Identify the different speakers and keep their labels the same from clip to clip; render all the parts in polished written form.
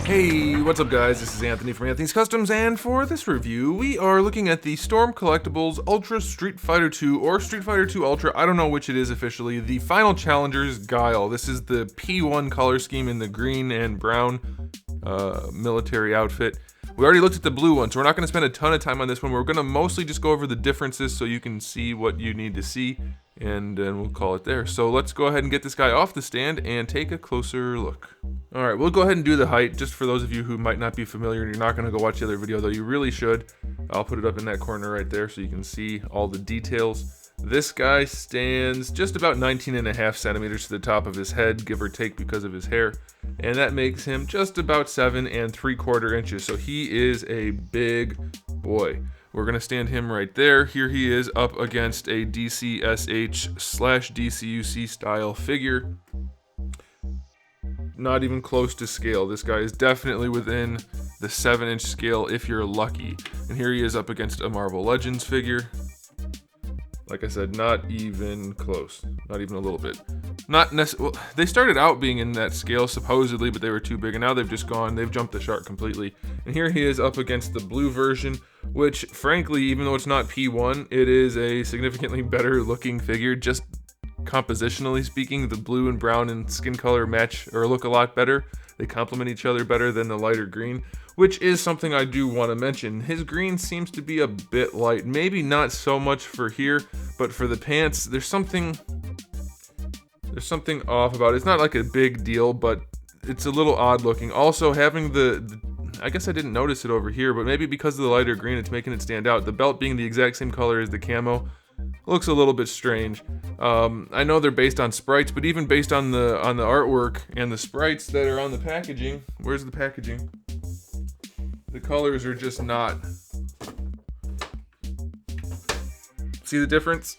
Speaker 1: Hey, what's up guys? This is Anthony from Anthony's Customs, and for this review, we are looking at the Storm Collectibles Ultra Street Fighter 2 or Street Fighter 2 Ultra, I don't know which it is officially, the Final Challengers GUILE. This is the P1 color scheme in the green and brown military outfit. We already looked at the blue one, so we're not going to spend a ton of time on this one. We're going to mostly just go over the differences so you can see what you need to see, and then we'll call it there. So let's go ahead and get this guy off the stand and take a closer look. Alright, we'll go ahead and do the height, just for those of you who might not be familiar and you're not going to go watch the other video, though you really should. I'll put it up in that corner right there so you can see all the details. This guy stands just about 19.5 centimeters to the top of his head, give or take because of his hair. And that makes him just about 7.75 inches, so he is a big boy. We're going to stand him right there. Here he is up against a DCSH/DCUC style figure. Not even close to scale. This guy is definitely within the 7-inch scale if you're lucky. And here he is up against a Marvel Legends figure. Like I said, not even close. Not even a little bit. Well, they started out being in that scale supposedly, but they were too big, and now they've jumped the shark completely. And here he is up against the blue version, which frankly, even though it's not P1, it is a significantly better looking figure. Just compositionally speaking, the blue and brown and skin color match or look a lot better. They complement each other better than the lighter green, which is something I do want to mention. His green seems to be a bit light. Maybe not so much for here, but for the pants, there's something off about it. It's not like a big deal, but it's a little odd looking. Also, having I guess I didn't notice it over here, but maybe because of the lighter green, it's making it stand out. The belt being the exact same color as the camo looks a little bit strange. I know they're based on sprites, but even based on the artwork and the sprites that are on the packaging, where's the packaging? The colors are just not. See the difference?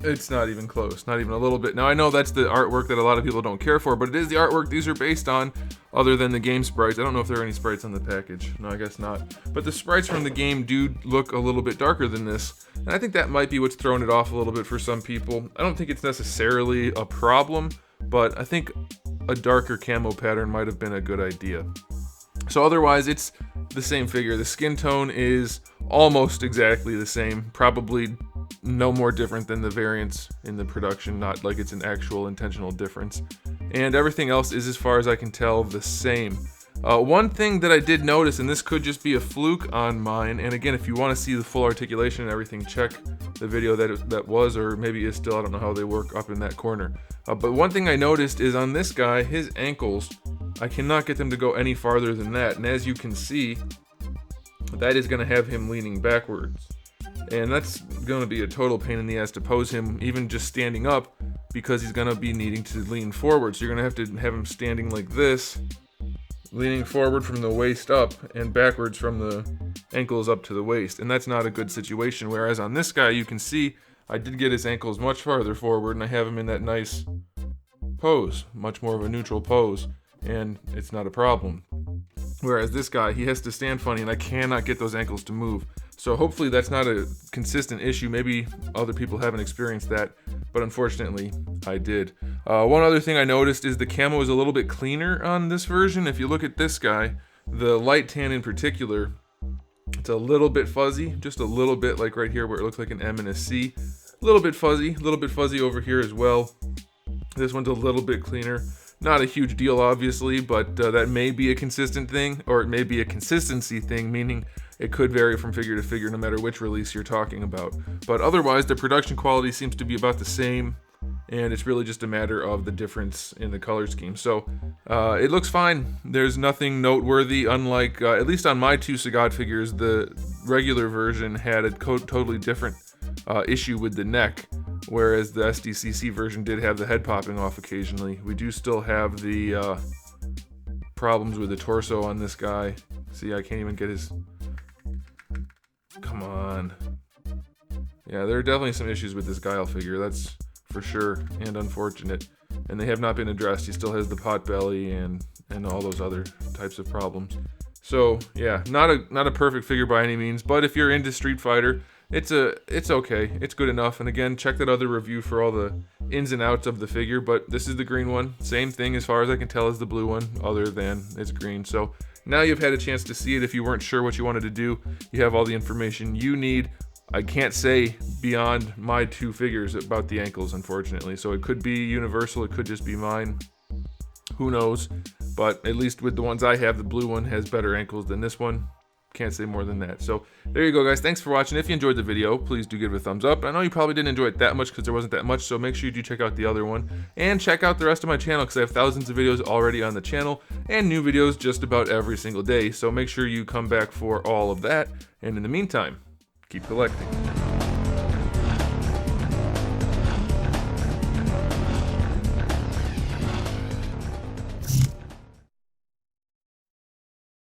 Speaker 1: It's not even close, not even a little bit. Now I know that's the artwork that a lot of people don't care for, but it is the artwork these are based on, other than the game sprites. I don't know if there are any sprites on the package. No, I guess not. But the sprites from the game do look a little bit darker than this, and I think that might be what's throwing it off a little bit for some people. I don't think it's necessarily a problem, but I think a darker camo pattern might have been a good idea. So otherwise, it's the same figure. The skin tone is almost exactly the same, probably no more different than the variants in the production, not like it's an actual intentional difference. And everything else is, as far as I can tell, the same. One thing that I did notice, and this could just be a fluke on mine, and again, if you want to see the full articulation and everything, check the video that was, or maybe is still, I don't know how they work up in that corner. But one thing I noticed is on this guy, his ankles, I cannot get them to go any farther than that. And as you can see, that is going to have him leaning backwards. And that's going to be a total pain in the ass to pose him, even just standing up, because he's going to be needing to lean forward. So you're going to have him standing like this, leaning forward from the waist up and backwards from the ankles up to the waist. And that's not a good situation. Whereas on this guy, you can see I did get his ankles much farther forward, and I have him in that nice pose, much more of a neutral pose, and it's not a problem. Whereas this guy, he has to stand funny, and I cannot get those ankles to move. So hopefully that's not a consistent issue. Maybe other people haven't experienced that, but unfortunately I did. One other thing I noticed is the camo is a little bit cleaner on this version. If you look at this guy, the light tan in particular, it's a little bit fuzzy, just a little bit, like right here where it looks like an M and a C. A little bit fuzzy over here as well. This one's a little bit cleaner. Not a huge deal, obviously, but that may be a consistent thing, or it may be a consistency thing, meaning it could vary from figure to figure no matter which release you're talking about. But otherwise, the production quality seems to be about the same, and it's really just a matter of the difference in the color scheme. So it looks fine. There's nothing noteworthy, unlike, at least on my two Sagat figures, the regular version had a totally different issue with the neck, whereas the SDCC version did have the head popping off occasionally. We do still have the problems with the torso on this guy. See, I can't even get his... Come on. Yeah, there are definitely some issues with this GUILE figure, that's for sure, and unfortunate. And they have not been addressed. He still has the pot belly and all those other types of problems. So yeah, not a perfect figure by any means, but if you're into Street Fighter, it's okay. It's good enough. And again, check that other review for all the ins and outs of the figure. But this is the green one. Same thing as far as I can tell as the blue one, other than it's green. So Now you've had a chance to see it. If you weren't sure what you wanted to do, you have all the information you need. I can't say beyond my 2 figures about the ankles, unfortunately. So it could be universal, it could just be mine. Who knows? But at least with the ones I have, the blue one has better ankles than this one. Can't say more than that. So there you go, guys. Thanks for watching. If you enjoyed the video, please do give it a thumbs up. I know you probably didn't enjoy it that much because there wasn't that much, so make sure you do check out the other one. And check out the rest of my channel because I have thousands of videos already on the channel and new videos just about every single day. So make sure you come back for all of that. And in the meantime, keep collecting.